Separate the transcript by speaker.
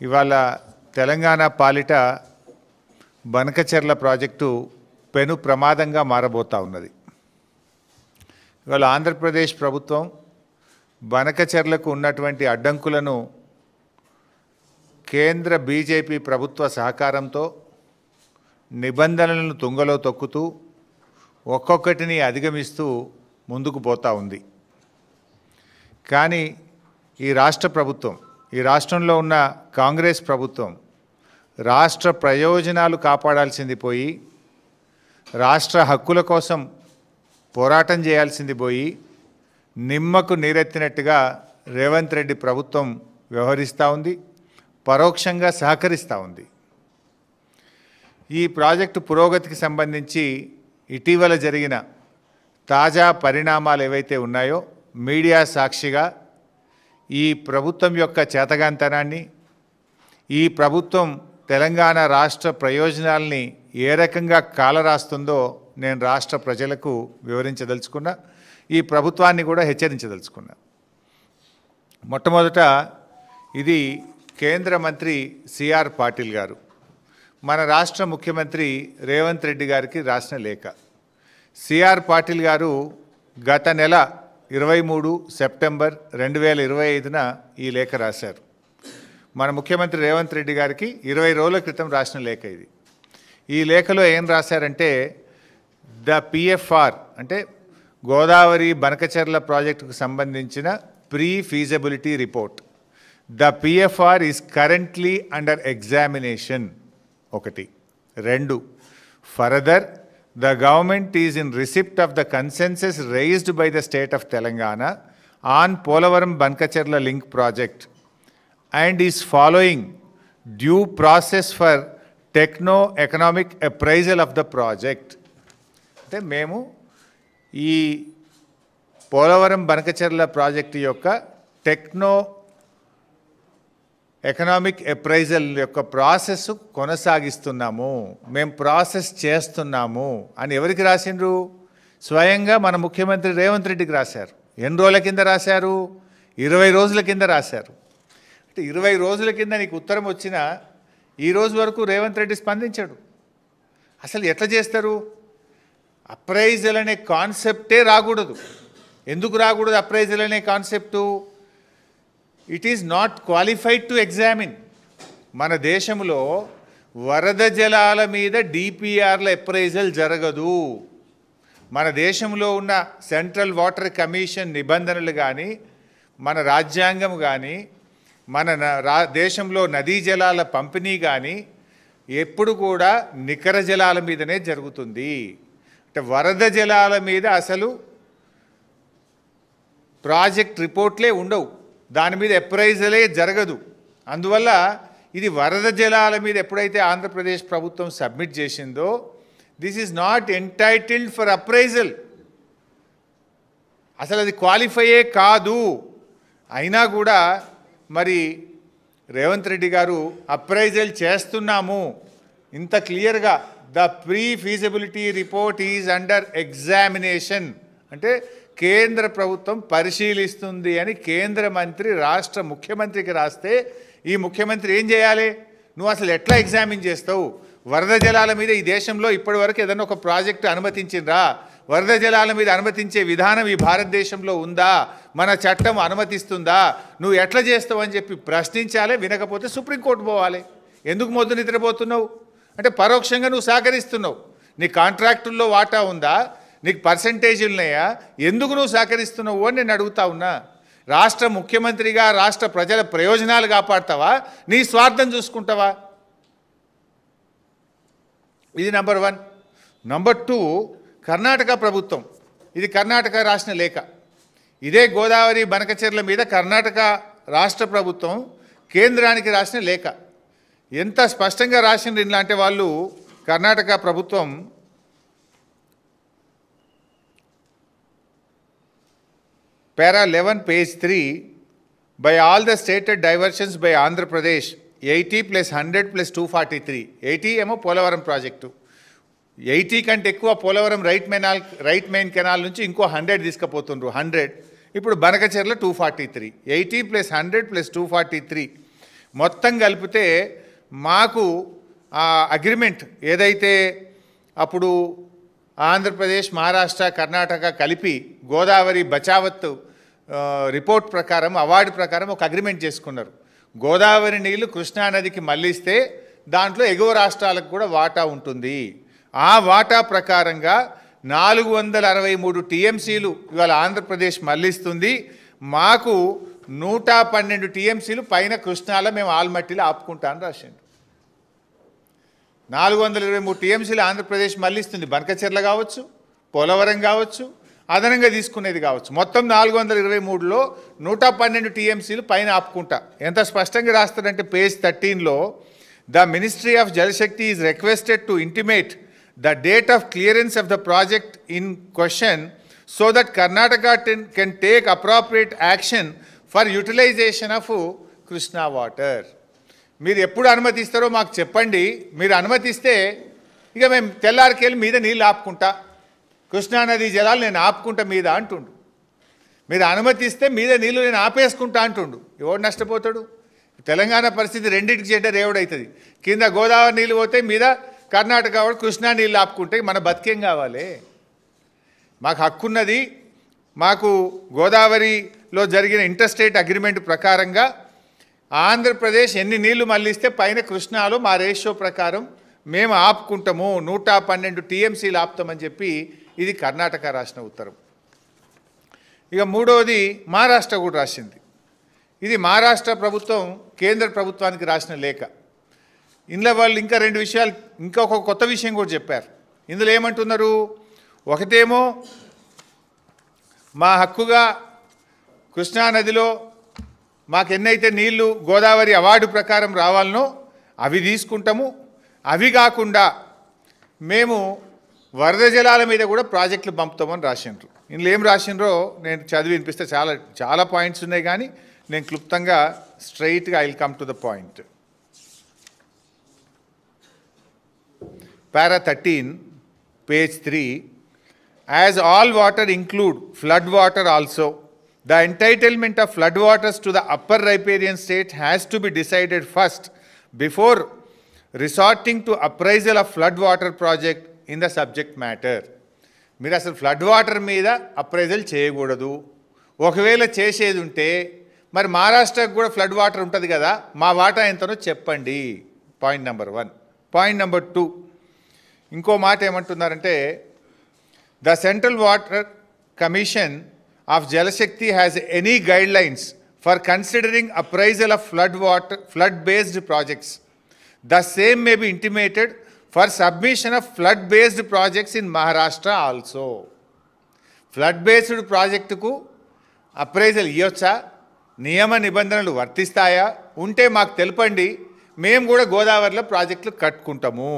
Speaker 1: ఇవాళ తెలంగాణ పాలిట బనకచెర్ల ప్రాజెక్టు పెను ప్రమాదంగా మారబోతా ఉన్నది. ఇవాళ ఆంధ్రప్రదేశ్ ప్రభుత్వం బనకచెర్లకు ఉన్నటువంటి అడ్డంకులను కేంద్ర బీజేపీ ప్రభుత్వ సహకారంతో నిబంధనలను తుంగలో తొక్కుతూ ఒక్కొక్కటిని అధిగమిస్తూ ముందుకు పోతా ఉంది. కానీ ఈ రాష్ట్ర ప్రభుత్వం, ఈ రాష్ట్రంలో ఉన్న కాంగ్రెస్ ప్రభుత్వం రాష్ట్ర ప్రయోజనాలు కాపాడాల్సింది పోయి, రాష్ట్ర హక్కుల కోసం పోరాటం చేయాల్సింది పోయి, నిమ్మకు నీరెత్తినట్టుగా రేవంత్ రెడ్డి ప్రభుత్వం వ్యవహరిస్తూ ఉంది, పరోక్షంగా సహకరిస్తూ ఉంది. ఈ ప్రాజెక్టు పురోగతికి సంబంధించి ఇటీవల జరిగిన తాజా పరిణామాలు ఏవైతే ఉన్నాయో మీడియా సాక్షిగా ఈ ప్రభుత్వం యొక్క చేతగాంతనాన్ని, ఈ ప్రభుత్వం తెలంగాణ రాష్ట్ర ప్రయోజనాల్ని ఏ రకంగా కాలరాస్తుందో నేను రాష్ట్ర ప్రజలకు వివరించదలుచుకున్నా, ఈ ప్రభుత్వాన్ని కూడా హెచ్చరించదలుచుకున్నా. మొట్టమొదట ఇది కేంద్ర మంత్రి సిఆర్ పాటిల్ గారు మన రాష్ట్ర ముఖ్యమంత్రి రేవంత్ రెడ్డి గారికి రాసిన లేఖ. సిఆర్ పాటిల్ గారు గత నెల 23 సెప్టెంబర్ 2025న ఈ లేఖ రాశారు. మన ముఖ్యమంత్రి రేవంత్ రెడ్డి గారికి 20 రోజుల క్రితం రాసిన లేఖ ఇది. ఈ లేఖలో ఏం రాశారంటే, ద పిఎఫ్ఆర్ అంటే గోదావరి బనకచెర్ల ప్రాజెక్టుకు సంబంధించిన pre feasibility report, the PFR is currently under examination. 1. 2. Further, the government is in receipt of the consensus raised by the state of Telangana on Polavaram Bankacherla link project and is following due process for techno-economic appraisal of the project. అంటే మేము ఈ Polavaram Banakacherla project యొక్క economic appraisal యొక్క process కొనసాగిస్తున్నాము, మేము process చేస్తున్నాము అని ఎవరికి రాసిండ్రు? స్వయంగా మన ముఖ్యమంత్రి రేవంత్ రెడ్డికి రాశారు. ఎన్ని రోజుల కింద రాశారు? 20 రోజుల కింద రాశారు. అంటే 20 రోజుల కింద నీకు ఉత్తరం వచ్చినా ఈ రోజు వరకు రేవంత్ రెడ్డి స్పందించాడు. అసలు ఎట్లా చేస్తారు? అప్రైజల్ అనే కాన్సెప్టే రాకూడదు. ఎందుకు రాకూడదు అప్రైజల్ అనే concept? It is not qualified to examine. మన దేశంలో వరద జలాల మీద డిపిఆర్ల అప్రైజల్ జరగదు. మన దేశంలో ఉన్న సెంట్రల్ వాటర్ కమిషన్ నిబంధనలు కానీ, మన రాజ్యాంగం కానీ, మన దేశంలో నదీ జలాల పంపిణీ కానీ ఎప్పుడు కూడా నికర జలాల మీదనే జరుగుతుంది. అంటే వరద జలాల మీద అసలు ప్రాజెక్ట్ రిపోర్ట్లే ఉండవు, దాని మీద అప్రైజలే జరగదు. అందువల్ల ఇది వరద జలాల మీద ఎప్పుడైతే ఆంధ్రప్రదేశ్ ప్రభుత్వం సబ్మిట్ చేసిందో, this is not entitled for appraisal. అసలు అది క్వాలిఫైయే కాదు. అయినా కూడా మరి రేవంత్ రెడ్డి గారు అప్రైజల్ చేస్తున్నాము ఇంత క్లియర్గా, the pre feasibility report is under examination అంటే కేంద్ర ప్రభుత్వం పరిశీలిస్తుంది అని కేంద్ర మంత్రి రాష్ట్ర ముఖ్యమంత్రికి రాస్తే ఈ ముఖ్యమంత్రి ఏం చేయాలి? నువ్వు అసలు ఎట్లా ఎగ్జామిన్ చేస్తావు? వరద జలాల మీద ఈ దేశంలో ఇప్పటివరకు ఏదైనా ఒక ప్రాజెక్టు అనుమతించిండ్రా? వరద జలాల మీద అనుమతించే విధానం ఈ భారతదేశంలో ఉందా? మన చట్టం అనుమతిస్తుందా? నువ్వు ఎట్లా చేస్తావు అని చెప్పి ప్రశ్నించాలి. వినకపోతే సుప్రీంకోర్టు పోవాలి. ఎందుకు మొద్దు నిద్రపోతున్నావు అంటే పరోక్షంగా నువ్వు సహకరిస్తున్నావు. నీ కాంట్రాక్టుల్లో వాటా ఉందా? నీకు పర్సంటేజీలు ఉన్నాయా? ఎందుకు నువ్వు సహకరిస్తున్నావు అని నేను అడుగుతా ఉన్నా. రాష్ట్ర ముఖ్యమంత్రిగా రాష్ట్ర ప్రజల ప్రయోజనాలు కాపాడతావా, నీ స్వార్థం చూసుకుంటావా? ఇది నంబర్ 1. నంబర్ 2, కర్ణాటక ప్రభుత్వం, ఇది కర్ణాటక రాసిన లేఖ. ఇదే గోదావరి బనకచెర్ల మీద కర్ణాటక రాష్ట్ర ప్రభుత్వం కేంద్రానికి రాసిన లేఖ. ఎంత స్పష్టంగా రాసిండ్రు ఇలా అంటే వాళ్ళు, కర్ణాటక ప్రభుత్వం Para 11, page 3, by all the stated diversions by Andhra Pradesh, 80 plus 100 plus 243. 80 ఏమో పోలవరం ప్రాజెక్టు, 80 కంటే ఎక్కువ పోలవరం రైట్ మెయిన్ కెనాల్ నుంచి ఇంకో 100 తీసుకుపోతుండ్రు. 100 ఇప్పుడు బనకచెర్ల 243. 80 plus 100 plus 243 మొత్తం కలిపితే మాకు ఆ అగ్రిమెంట్ ఏదైతే అప్పుడు ఆంధ్రప్రదేశ్, మహారాష్ట్ర, కర్ణాటక కలిపి గోదావరి బచావత్ రిపోర్ట్ ప్రకారం, అవార్డు ప్రకారం ఒక అగ్రిమెంట్ చేసుకున్నారు. గోదావరి నీళ్లు కృష్ణానదికి మళ్ళిస్తే దాంట్లో ఎగువ రాష్ట్రాలకు కూడా వాటా ఉంటుంది. ఆ వాటా ప్రకారంగా 463 టీఎంసీలు ఇవాళ ఆంధ్రప్రదేశ్ మళ్ళిస్తుంది. మాకు 112 టీఎంసీలు పైన కృష్ణాలో మేము ఆల్మట్టిలో ఆపుకుంటామని రాసిండు. 423 టీఎంసీలు ఆంధ్రప్రదేశ్ మళ్ళిస్తుంది. బనకచెర్ల కావచ్చు, పోలవరం కావచ్చు, అదనంగా తీసుకునేది కావచ్చు. మొత్తం 423లో 112 టీఎంసీలు పైన ఆపుకుంటా. ఎంత స్పష్టంగా రాస్తారంటే పేజ్ 13లో the ministry of Jal Shakti is requested to intimate the date of clearance of the project in question so that Karnataka can take appropriate action for utilization of Krishna water. మీరు ఎప్పుడు అనుమతిస్తారో మాకు చెప్పండి. మీరు అనుమతిస్తే ఇక మేము తెల్లారికెళ్ళి మీద నీళ్ళు ఆపుకుంటా, కృష్ణానది జలాలు నేను ఆపుకుంటా మీద అంటుండు. మీరు అనుమతిస్తే మీద నీళ్ళు నేను ఆపేసుకుంటా అంటుండు. ఎవడు నష్టపోతాడు? తెలంగాణ పరిస్థితి రెండింటికి చెడ్డ రేవుడవుతుంది. కింద గోదావరి నీళ్ళు పోతే మీద కర్ణాటక వాడు కృష్ణా నీళ్ళు ఆపుకుంటే మన బతికేం కావాలి? మాకు హక్కున్నది. మాకు గోదావరిలో జరిగిన ఇంటర్స్టేట్ అగ్రిమెంట్ ప్రకారంగా ఆంధ్రప్రదేశ్ ఎన్ని నీళ్లు మళ్ళిస్తే పైన కృష్ణాలో మా రేషియో ప్రకారం మేము ఆపుకుంటాము. 112 టీఎంసీలు ఆపుతామని చెప్పి ఇది కర్ణాటక రాసిన ఉత్తరం. ఇక మూడవది మహారాష్ట్ర కూడా రాసింది. ఇది మహారాష్ట్ర ప్రభుత్వం కేంద్ర ప్రభుత్వానికి రాసిన లేఖ. ఇందులో వాళ్ళు ఇంకా రెండు విషయాలు, ఇంకొక కొత్త విషయం కూడా చెప్పారు. ఇందులో ఏమంటున్నారు? ఒకటేమో మా హక్కుగా కృష్ణానదిలో మాకు ఎన్నైతే నీళ్లు గోదావరి అవార్డు ప్రకారం రావాలనో అవి తీసుకుంటాము. అవి కాకుండా మేము వరద జలాల మీద కూడా ప్రాజెక్టులు పంపుతామని రాసిండ్రు. ఇందులో ఏం రాసిండ్రో నేను చదివి వినిపిస్తే చాలా పాయింట్స్ ఉన్నాయి, కానీ నేను క్లుప్తంగా స్ట్రైట్గా I will come to the point. Para 13, page 3, as all water include flood water also, the entitlement of flood waters to the upper riparian state has to be decided first before resorting to appraisal of flood water project in the subject matter. మీరు అసలు flood water మీద appraisal చేయకూడదు. ఒకవేళ చేసేది ఉంటే మరి మహారాష్ట్రకు కూడా ఫ్లడ్ వాటర్ ఉంటుంది కదా, మా వాటా ఎంతనో చెప్పండి. Point number 1. పాయింట్ నెంబర్ 2, ఇంకో మాట ఏమంటున్నారంటే the central water commission of Jal Shakti has any guide lines for considering appraisal of flood based projects. The same may be intimated for submission of flood based projects in Maharashtra also. Flood based ప్రాజెక్టుకు appraisal ఇవ్వచ్చా? నియమ నిబంధనలు వర్తిస్తాయా? ఉంటే మాకు తెలపండి, మేము కూడా గోదావరిలో ప్రాజెక్టులు కట్టుకుంటాము.